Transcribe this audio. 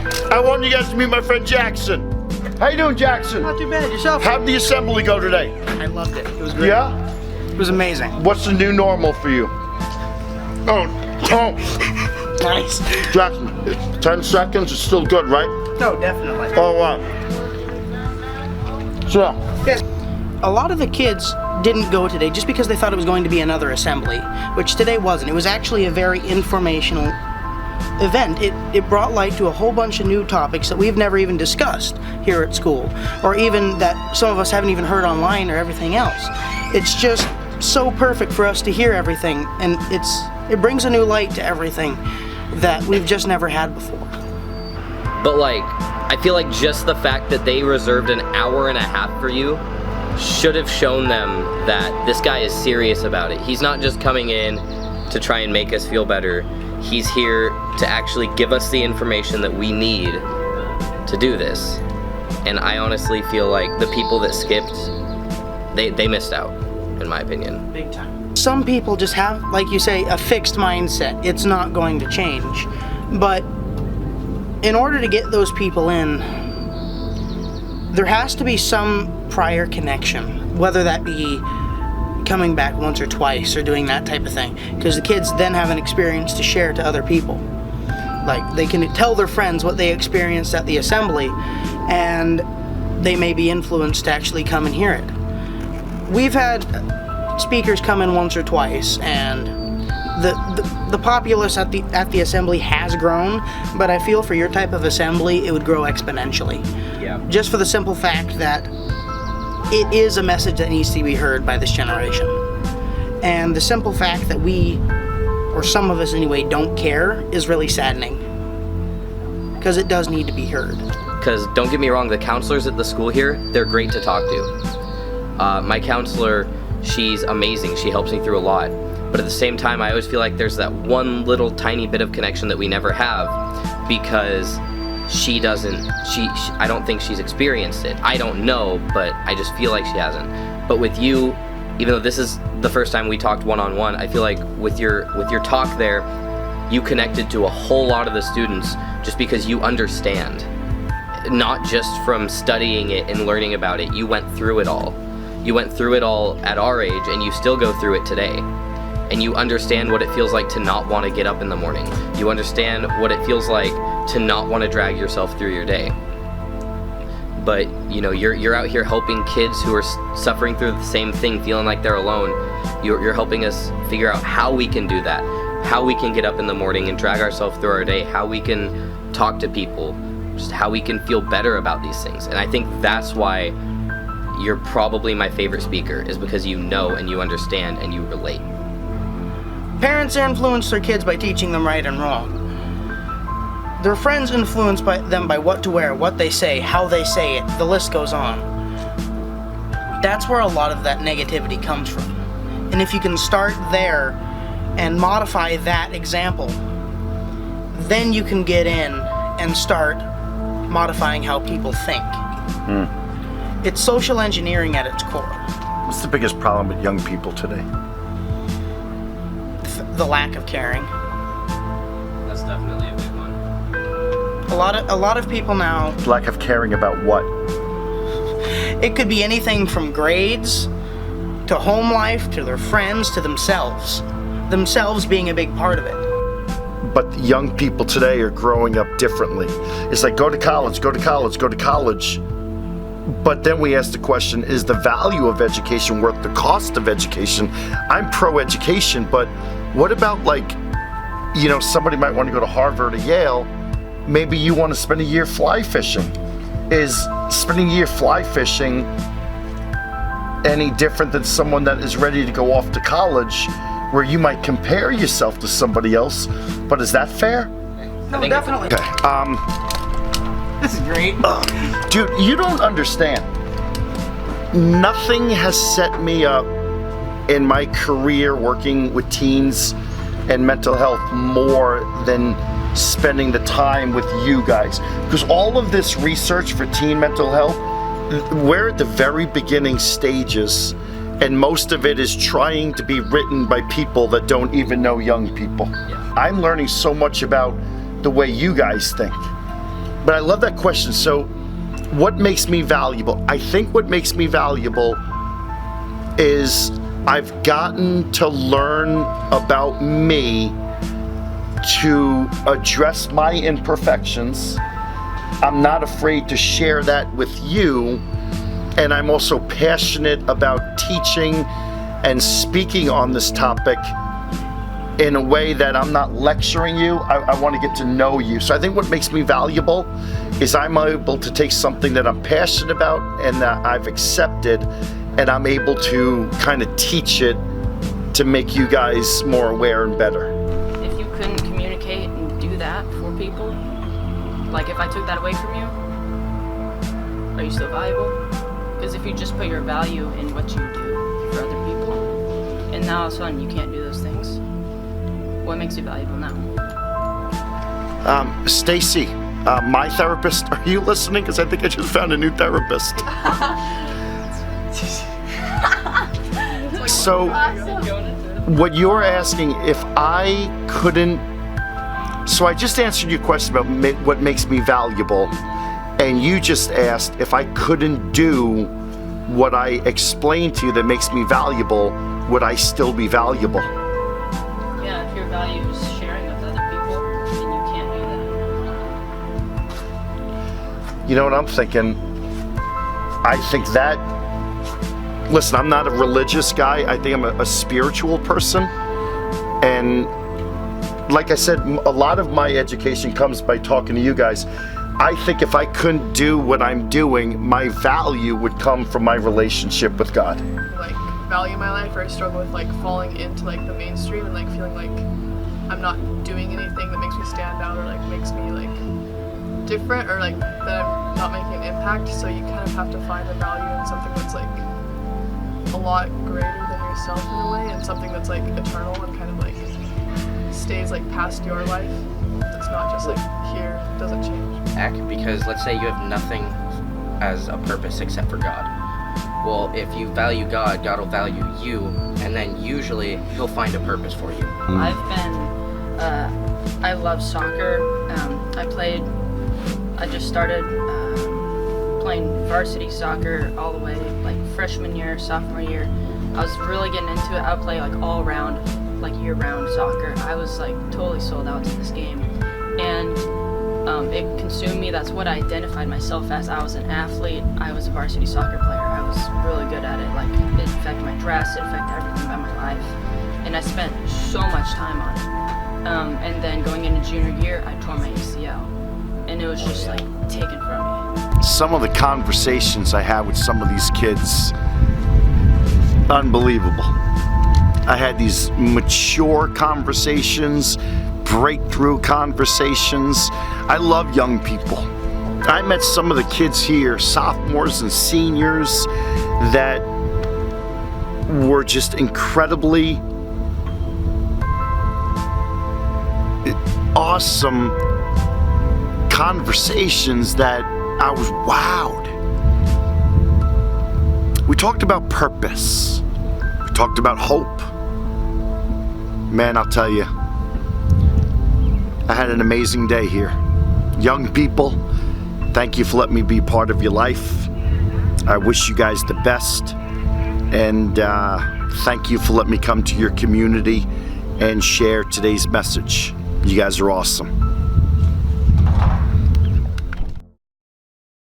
good. I want you guys to meet my friend Jackson. How you doing, Jackson? Not too bad. Yourself? How'd the assembly go today? I loved it. It was great. Yeah? It was amazing. What's the new normal for you? Oh. Nice. Jackson, 10 seconds is still good, right? No, definitely. Oh, wow. So, Yes. A lot of the kids didn't go today just because they thought it was going to be another assembly, which today wasn't. It was actually a very informational event. It brought light to a whole bunch of new topics that we've never even discussed here at school, or even that some of us haven't even heard online or everything else. It's just so perfect for us to hear everything, and it brings a new light to everything that we've just never had before. But like, I feel like just the fact that they reserved an hour and a half for you should have shown them that this guy is serious about it. He's not just coming in to try and make us feel better. He's here to actually give us the information that we need to do this. And I honestly feel like the people that skipped, they missed out, in my opinion. Big time. Some people just have, like you say, a fixed mindset. It's not going to change. But in order to get those people in, there has to be some prior connection, whether that be coming back once or twice or doing that type of thing, because the kids then have an experience to share to other people. Like, they can tell their friends what they experienced at the assembly, and they may be influenced to actually come and hear it. We've had speakers come in once or twice, and the populace at the assembly has grown, but I feel for your type of assembly it would grow exponentially. Yeah. Just for the simple fact that it is a message that needs to be heard by this generation. And the simple fact that we, or some of us anyway, don't care is really saddening. Because it does need to be heard. Because don't get me wrong, the counselors at the school here, they're great to talk to. My counselor, she's amazing. She helps me through a lot. But at the same time, I always feel like there's that one little tiny bit of connection that we never have, because she doesn't, I don't think she's experienced it. I don't know, but I just feel like she hasn't. But with you, even though this is the first time we talked one-on-one, I feel like with your talk there, you connected to a whole lot of the students just because you understand. Not just from studying it and learning about it, you went through it all. You went through it all at our age, and you still go through it today. And you understand what it feels like to not want to get up in the morning. You understand what it feels like to not want to drag yourself through your day. But you know, you're out here helping kids who are suffering through the same thing, feeling like they're alone. You're helping us figure out how we can do that, how we can get up in the morning and drag ourselves through our day, how we can talk to people, just how we can feel better about these things. And I think that's why you're probably my favorite speaker, is because you know and you understand and you relate. Parents influence their kids by teaching them right and wrong. Their friends influence them by what to wear, what they say, how they say it, the list goes on. That's where a lot of that negativity comes from. And if you can start there and modify that example, then you can get in and start modifying how people think. It's social engineering at its core. what's the biggest problem with young people today? The lack of caring. That's definitely a big one. A lot of people now, Lack of caring about what? it could be anything from grades to home life to their friends to themselves. Themselves being a big part of it. But young people today are growing up differently. It's like, go to college, go to college, go to college. But then we ask the question, is the value of education worth the cost of education? I'm pro-education, but what about, like, you know, somebody might want to go to Harvard or Yale. Maybe you want to spend a year fly fishing. Is spending a year fly fishing any different than someone that is ready to go off to college, where you might compare yourself to somebody else? But is that fair? No, definitely. Okay. This is great. Dude, you don't understand. Nothing has set me up in my career working with teens and mental health more than spending the time with you guys. Because all of this research for teen mental health, we're at the very beginning stages, and most of it is trying to be written by people that don't even know young people. Yeah. I'm learning so much about the way you guys think. But I love that question. So, what makes me valuable? I think what makes me valuable is I've gotten to learn about me to address my imperfections. I'm not afraid to share that with you. And I'm also passionate about teaching and speaking on this topic in a way that I'm not lecturing you. I want to get to know you. So I think what makes me valuable is I'm able to take something that I'm passionate about and that I've accepted, and I'm able to kind of teach it to make you guys more aware and better. If you couldn't communicate and do that for people, like if I took that away from you, are you still valuable? Because if you just put your value in what you do for other people, and now all of a sudden you can't do those things, what makes you valuable now? Stacy, my therapist, are you listening? Because I think I just found a new therapist. So, what you're asking, if I couldn't, so I just answered your question about what makes me valuable, and you just asked if I couldn't do what I explained to you that makes me valuable, would I still be valuable? Yeah, if your value is sharing with other people, then you can't do that. You know what I'm thinking? I think that, listen, I'm not a religious guy. I think I'm a spiritual person. And like I said, a lot of my education comes by talking to you guys. I think if I couldn't do what I'm doing, my value would come from my relationship with God. Like value my life, or I struggle with like falling into like the mainstream and like feeling like I'm not doing anything that makes me stand out or like makes me like different, or like that I'm not making an impact. So you kind of have to find the value in something that's like a lot greater than yourself in a way, and something that's like eternal and kind of like stays like past your life. It's not just like here, doesn't change. Because let's say you have nothing as a purpose except for God. Well, if you value God, God will value you, and then usually He'll find a purpose for you. I love soccer. I just started playing varsity soccer all the way, like freshman year, sophomore year. I was really getting into it. I would play like all around, like year-round soccer. I was like totally sold out to this game, and it consumed me. That's what I identified myself as. I was an athlete. I was a varsity soccer player. I was really good at it. Like it affected my dress. It affected everything about my life, and I spent so much time on it. And then going into junior year, I tore my ACL, and it was just like taken from me. Some of the conversations I had with some of these kids, unbelievable. I had these mature conversations, breakthrough conversations. I love young people. I met some of the kids here, sophomores and seniors, that were just incredibly awesome conversations that I was wowed. We talked about purpose. We talked about hope. Man, I'll tell you, I had an amazing day here. Young people, thank you for letting me be part of your life. I wish you guys the best. And thank you for letting me come to your community and share today's message. You guys are awesome.